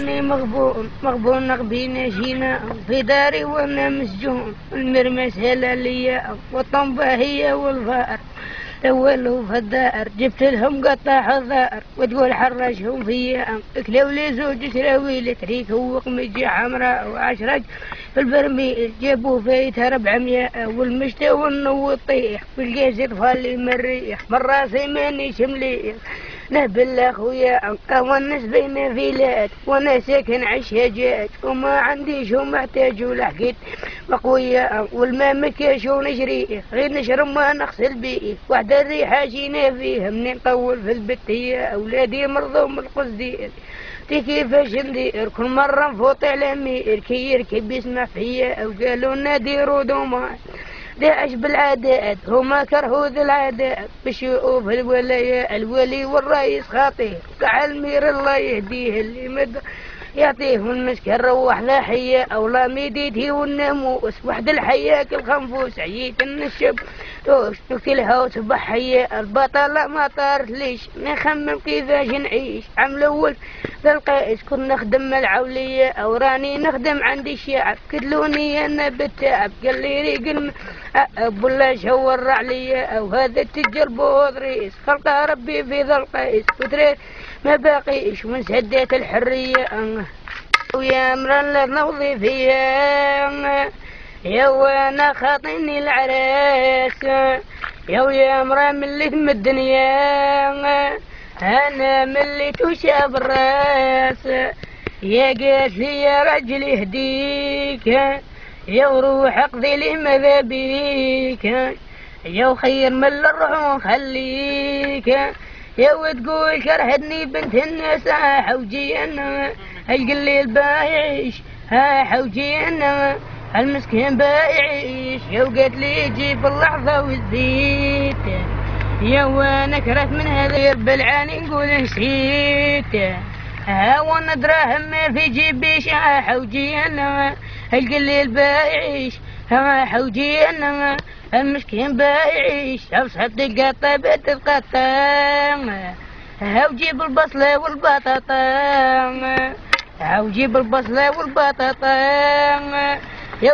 اني مغبون نغبينا جينا في داري وانا مسجون، المرمس هلا ليا والطنبة هي والفار تولوا في الدار، جبت لهم قطع حذار وتقول حرشهم فيا، كلوا لي زوج سراويل تريك وقمجي حمراء وعشرج في البرميل، جابوا فيتها 400 والمشتى والنو يطيح والقيس يطفالي من الريح، من راسي ماني شمليح نهبل اخويا ونس بين فيلات وانا ساكن عالشجاج وما عنديش ومحتاج ولحقت مقوية والماء مكاش ونشريه غير نشرب ما نغسل بيه، وحدة الريحة جينا فيها منين نطول في البتية اولادي مرضوا من القصدير تي كيفاش ندير كل مرة نفوت على مير كي يركب يسمع فيا او قالوا لنا ديروا دوما داعش بالعادات هما كرهوا ذي العادات بشوف الولاية الولي والرئيس خطير قاع المير الله يهديه اللي مد يعطيه المسك نروح لا حية او لا ميديتي والناموس وحد الحياك الخنفوس عييت النشب توكلها وصبح حية البطلة ما طارت ليش نخمم كيفاش نعيش عام الاول ذا القائس كنا نخدم العولية او راني نخدم عندي الشعب كدلوني انا بالتعب قال لي ريق ولا شور عليا او هذا التجر بوضريس خلق ربي في ذا القائس وتريد ما باقيش من سدات الحرية ويا امرا نوضي فيها يا وانا خاطيني العراس يا امرا من اللي ثم الدنيا انا من اللي تشاب الراس يا قاسي يا رجل يهديك يا وروح اقضي لي ماذا بيك يا خير من الروح وخليك يا وتقول كرهتني بنت الناس حوجي انا القليل بايعيش حوجي انا المسكين بايعيش يا وقت لي يجيب اللحظة والزيت يا وانا كرهت من هذا بالعاني نقول نسيت وانا دراهم ما في جيبي حوجي انا القليل بايعيش حوجي انا المسكين بايعيش ابسط القطة بتتقطع وجيب البصلة والبطاطا وجيب البصلة والبطاطا يا